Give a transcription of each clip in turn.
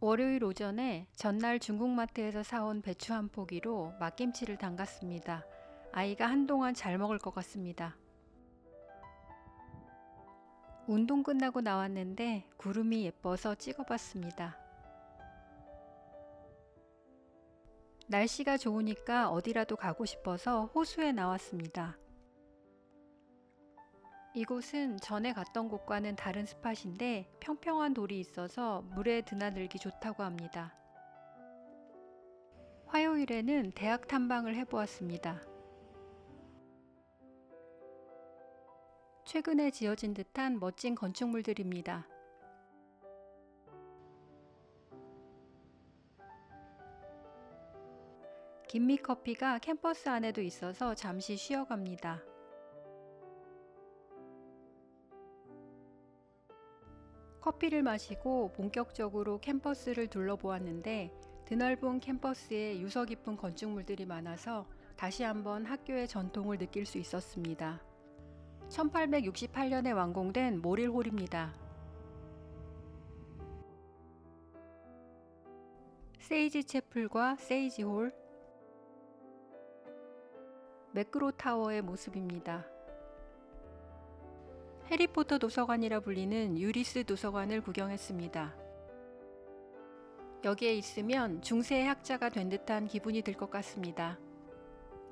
월요일 오전에 전날 중국마트에서 사온 배추 한 포기로 막김치를 담갔습니다. 아이가 한동안 잘 먹을 것 같습니다. 운동 끝나고 나왔는데 구름이 예뻐서 찍어봤습니다. 날씨가 좋으니까 어디라도 가고 싶어서 호수에 나왔습니다. 이곳은 전에 갔던 곳과는 다른 스팟인데 평평한 돌이 있어서 물에 드나들기 좋다고 합니다. 화요일에는 대학 탐방을 해보았습니다. 최근에 지어진 듯한 멋진 건축물들입니다. 김미커피가 캠퍼스 안에도 있어서 잠시 쉬어갑니다. 커피를 마시고 본격적으로 캠퍼스를 둘러보았는데 드넓은 캠퍼스에 유서 깊은 건축물들이 많아서 다시 한번 학교의 전통을 느낄 수 있었습니다. 1868년에 완공된 모릴홀입니다. 세이지 채플과 세이지홀, 매크로 타워의 모습입니다. 해리포터 도서관이라 불리는 유리스 도서관을 구경했습니다. 여기에 있으면 중세의 학자가 된 듯한 기분이 들 것 같습니다.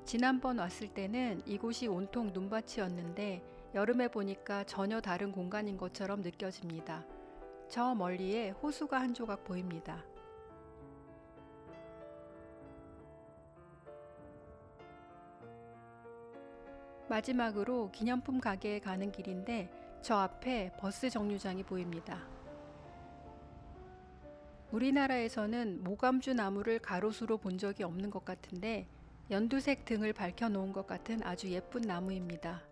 지난번 왔을 때는 이곳이 온통 눈밭이었는데 여름에 보니까 전혀 다른 공간인 것처럼 느껴집니다. 저 멀리에 호수가 한 조각 보입니다. 마지막으로 기념품 가게에 가는 길인데 저 앞에 버스 정류장이 보입니다. 우리나라에서는 모감주 나무를 가로수로 본 적이 없는 것 같은데 연두색 등을 밝혀 놓은 것 같은 아주 예쁜 나무입니다.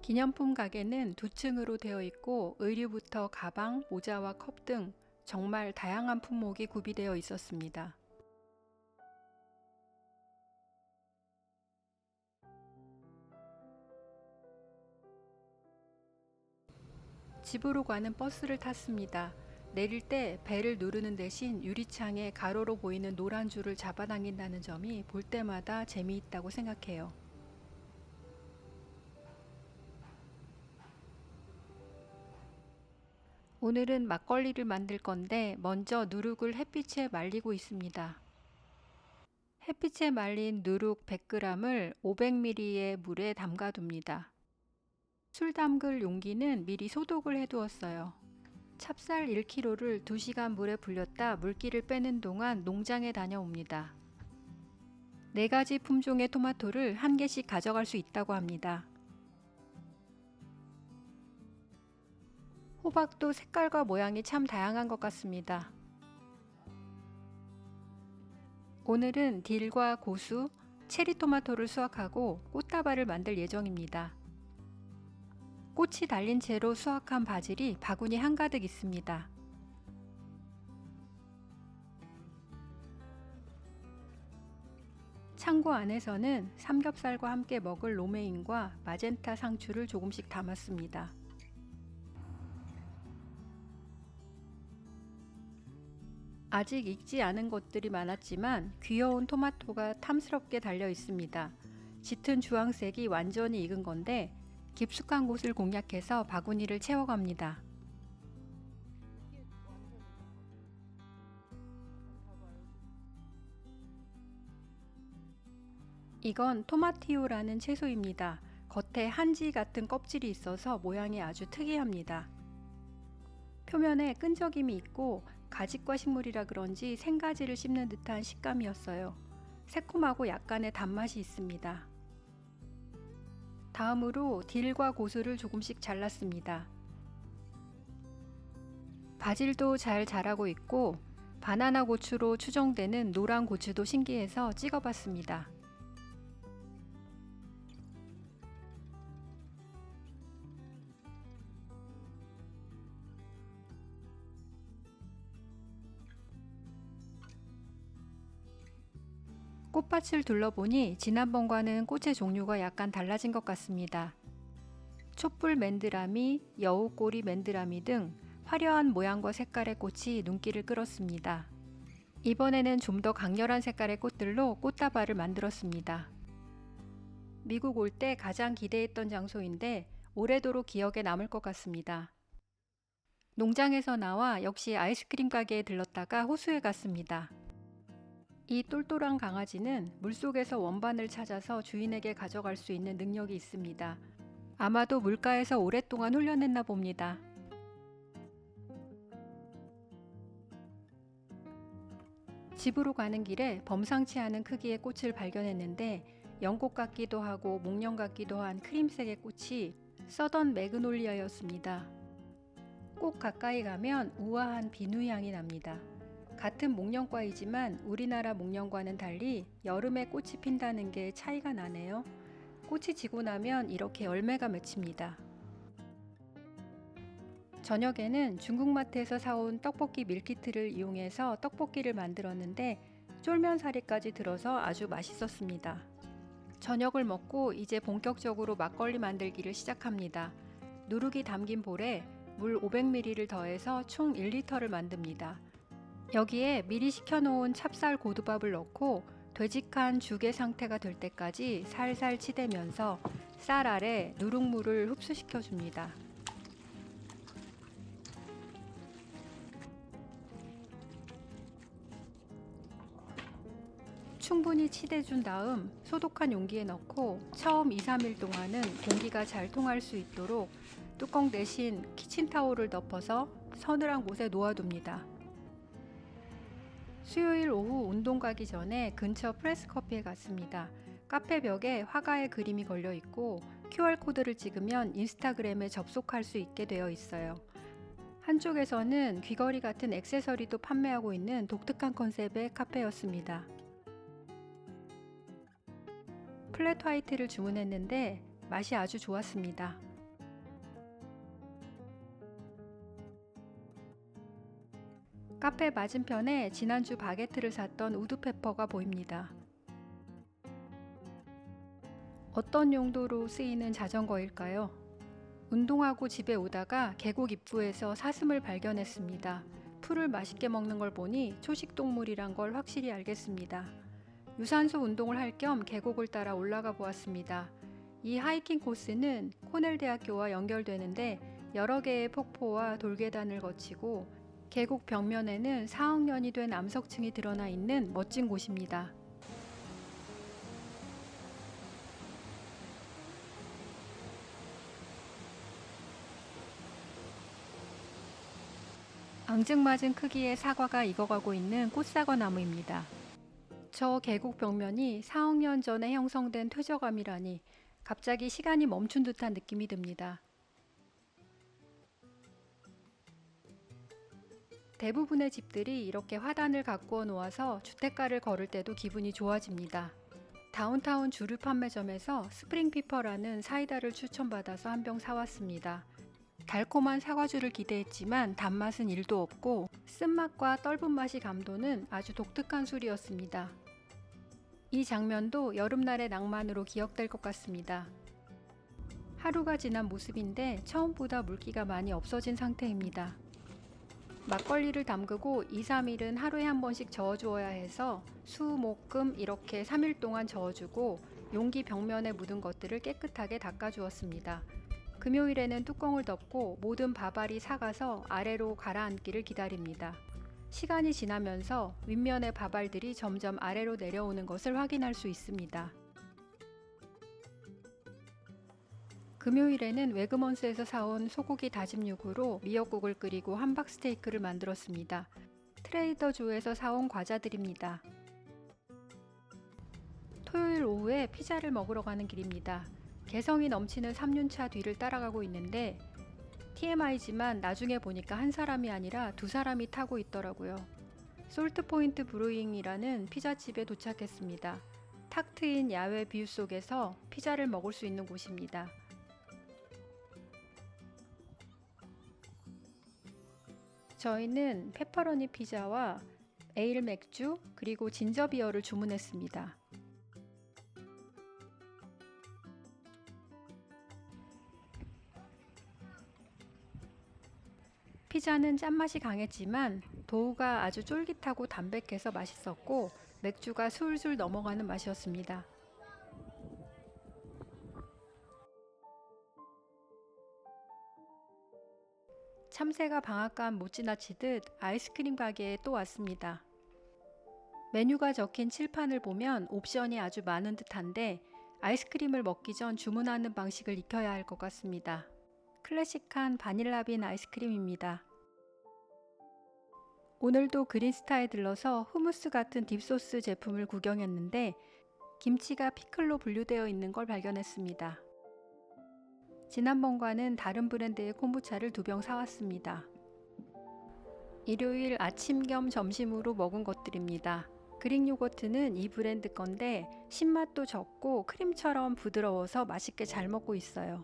기념품 가게는 두 층으로 되어 있고 의류부터 가방, 모자와 컵 등 정말 다양한 품목이 구비되어 있었습니다. 집으로 가는 버스를 탔습니다. 내릴 때 벨을 누르는 대신 유리창에 가로로 보이는 노란 줄을 잡아당긴다는 점이 볼 때마다 재미있다고 생각해요. 오늘은 막걸리를 만들 건데 먼저 누룩을 햇빛에 말리고 있습니다. 햇빛에 말린 누룩 100g을 500ml의 물에 담가둡니다. 술 담글 용기는 미리 소독을 해두었어요. 찹쌀 1kg를 2시간 물에 불렸다 물기를 빼는 동안 농장에 다녀옵니다. 4가지 품종의 토마토를 한 개씩 가져갈 수 있다고 합니다. 호박도 색깔과 모양이 참 다양한 것 같습니다. 오늘은 딜과 고수, 체리토마토를 수확하고 꽃다발을 만들 예정입니다. 꽃이 달린 채로 수확한 바질이 바구니 한가득 있습니다. 창고 안에서는 삼겹살과 함께 먹을 로메인과 마젠타 상추를 조금씩 담았습니다. 아직 익지 않은 것들이 많았지만 귀여운 토마토가 탐스럽게 달려 있습니다. 짙은 주황색이 완전히 익은 건데 깊숙한 곳을 공략해서 바구니를 채워갑니다. 이건 토마티오라는 채소입니다. 겉에 한지 같은 껍질이 있어서 모양이 아주 특이합니다. 표면에 끈적임이 있고 가직과 식물이라 그런지 생가지를 씹는 듯한 식감이었어요. 새콤하고 약간의 단맛이 있습니다. 다음으로 딜과 고수를 조금씩 잘랐습니다. 바질도 잘 자라고 있고 바나나 고추로 추정되는 노란 고추도 신기해서 찍어봤습니다. 꽃밭을 둘러보니 지난번과는 꽃의 종류가 약간 달라진 것 같습니다. 촛불 맨드라미, 여우꼬리 맨드라미 등 화려한 모양과 색깔의 꽃이 눈길을 끌었습니다. 이번에는 좀 더 강렬한 색깔의 꽃들로 꽃다발을 만들었습니다. 미국 올 때 가장 기대했던 장소인데 오래도록 기억에 남을 것 같습니다. 농장에서 나와 역시 아이스크림 가게에 들렀다가 호수에 갔습니다. 이 똘똘한 강아지는 물속에서 원반을 찾아서 주인에게 가져갈 수 있는 능력이 있습니다. 아마도 물가에서 오랫동안 훈련했나 봅니다. 집으로 가는 길에 범상치 않은 크기의 꽃을 발견했는데 연꽃 같기도 하고 목련 같기도 한 크림색의 꽃이 서던 매그놀리아였습니다. 꽃 가까이 가면 우아한 비누 향이 납니다. 같은 목련과이지만 우리나라 목련과는 달리 여름에 꽃이 핀다는 게 차이가 나네요. 꽃이 지고 나면 이렇게 열매가 맺힙니다. 저녁에는 중국마트에서 사온 떡볶이 밀키트를 이용해서 떡볶이를 만들었는데 쫄면사리까지 들어서 아주 맛있었습니다. 저녁을 먹고 이제 본격적으로 막걸리 만들기를 시작합니다. 누룩이 담긴 볼에 물 500ml를 더해서 총 1리터를 만듭니다. 여기에 미리 식혀놓은 찹쌀 고두밥을 넣고 되직한 죽의 상태가 될 때까지 살살 치대면서 쌀 아래 누룩물을 흡수시켜줍니다. 충분히 치대준 다음 소독한 용기에 넣고 처음 2-3일 동안은 공기가 잘 통할 수 있도록 뚜껑 대신 키친타올을 덮어서 서늘한 곳에 놓아둡니다. 수요일 오후 운동 가기 전에 근처 프레스커피에 갔습니다. 카페 벽에 화가의 그림이 걸려 있고 QR코드를 찍으면 인스타그램에 접속할 수 있게 되어 있어요. 한쪽에서는 귀걸이 같은 액세서리도 판매하고 있는 독특한 컨셉의 카페였습니다. 플랫 화이트를 주문했는데 맛이 아주 좋았습니다. 카페 맞은편에 지난주 바게트를 샀던 우드페퍼가 보입니다. 어떤 용도로 쓰이는 자전거일까요? 운동하고 집에 오다가 계곡 입구에서 사슴을 발견했습니다. 풀을 맛있게 먹는 걸 보니 초식동물이란 걸 확실히 알겠습니다. 유산소 운동을 할 겸 계곡을 따라 올라가 보았습니다. 이 하이킹 코스는 코넬 대학교와 연결되는데 여러 개의 폭포와 돌계단을 거치고 계곡 벽면에는 4억 년이 된 암석층이 드러나 있는 멋진 곳입니다. 앙증맞은 크기의 사과가 익어가고 있는 꽃사과 나무입니다. 저 계곡 벽면이 4억 년 전에 형성된 퇴적암이라니 갑자기 시간이 멈춘 듯한 느낌이 듭니다. 대부분의 집들이 이렇게 화단을 가꾸어 놓아서 주택가를 걸을 때도 기분이 좋아집니다. 다운타운 주류 판매점에서 스프링피퍼라는 사이다를 추천받아서 한 병 사왔습니다. 달콤한 사과주를 기대했지만 단맛은 1도 없고 쓴맛과 떫은 맛이 감도는 아주 독특한 술이었습니다. 이 장면도 여름날의 낭만으로 기억될 것 같습니다. 하루가 지난 모습인데 처음보다 물기가 많이 없어진 상태입니다. 막걸리를 담그고 2-3일은 하루에 한 번씩 저어주어야 해서 수, 목, 금 이렇게 3일 동안 저어주고 용기 벽면에 묻은 것들을 깨끗하게 닦아주었습니다. 금요일에는 뚜껑을 덮고 모든 밥알이 삭아서 아래로 가라앉기를 기다립니다. 시간이 지나면서 윗면의 밥알들이 점점 아래로 내려오는 것을 확인할 수 있습니다. 금요일에는 웨그먼스에서 사온 소고기 다짐 육으로 미역국을 끓이고 함박 스테이크를 만들었습니다. 트레이더조에서 사온 과자들입니다. 토요일 오후에 피자를 먹으러 가는 길입니다. 개성이 넘치는 3륜차 뒤를 따라가고 있는데 TMI지만 나중에 보니까 한 사람이 아니라 2사람이 타고 있더라고요. 솔트포인트 브루잉이라는 피자집에 도착했습니다. 탁 트인 야외 뷰 속에서 피자를 먹을 수 있는 곳입니다. 저희는 페퍼로니 피자와 에일 맥주 그리고 진저비어를 주문했습니다. 피자는 짠맛이 강했지만 도우가 아주 쫄깃하고 담백해서 맛있었고 맥주가 술술 넘어가는 맛이었습니다. 참새가 방앗간 못 지나치듯 아이스크림 가게에 또 왔습니다. 메뉴가 적힌 칠판을 보면 옵션이 아주 많은 듯한데 아이스크림을 먹기 전 주문하는 방식을 익혀야 할 것 같습니다. 클래식한 바닐라빈 아이스크림입니다. 오늘도 그린스타에 들러서 후무스 같은 딥소스 제품을 구경했는데 김치가 피클로 분류되어 있는 걸 발견했습니다. 지난번과는 다른 브랜드의 콤부차를 2병 사왔습니다. 일요일 아침 겸 점심으로 먹은 것들입니다. 그릭 요거트는 이 브랜드 건데 신맛도 적고 크림처럼 부드러워서 맛있게 잘 먹고 있어요.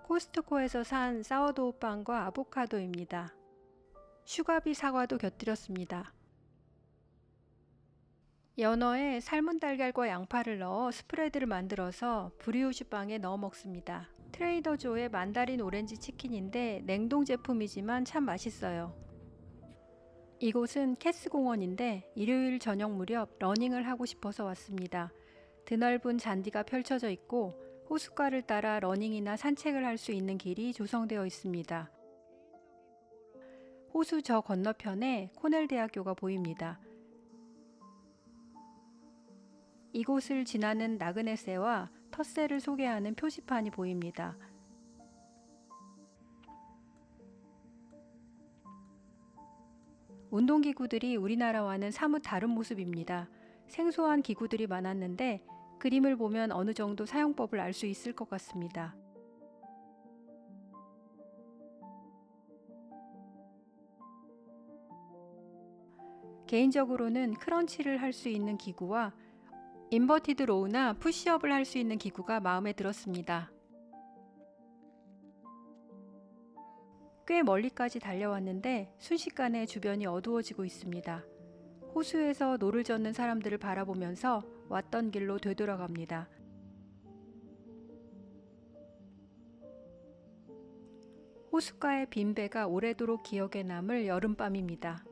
코스트코에서 산 사워도우 빵과 아보카도입니다. 슈가비 사과도 곁들였습니다. 연어에 삶은 달걀과 양파를 넣어 스프레드를 만들어서 브리오슈 빵에 넣어 먹습니다. 트레이더 조의 만다린 오렌지 치킨인데 냉동 제품이지만 참 맛있어요. 이곳은 캐스 공원인데 일요일 저녁 무렵 러닝을 하고 싶어서 왔습니다. 드넓은 잔디가 펼쳐져 있고 호숫가를 따라 러닝이나 산책을 할 수 있는 길이 조성되어 있습니다. 호수 저 건너편에 코넬 대학교가 보입니다. 이곳을 지나는 나그네새와 텃새를 소개하는 표지판이 보입니다. 운동기구들이 우리나라와는 사뭇 다른 모습입니다. 생소한 기구들이 많았는데 그림을 보면 어느 정도 사용법을 알 수 있을 것 같습니다. 개인적으로는 크런치를 할 수 있는 기구와 인버티드 로우나 푸시업을 할 수 있는 기구가 마음에 들었습니다. 꽤 멀리까지 달려왔는데 순식간에 주변이 어두워지고 있습니다. 호수에서 노를 젓는 사람들을 바라보면서 왔던 길로 되돌아갑니다. 호숫가의 빈 배가 오래도록 기억에 남을 여름밤입니다.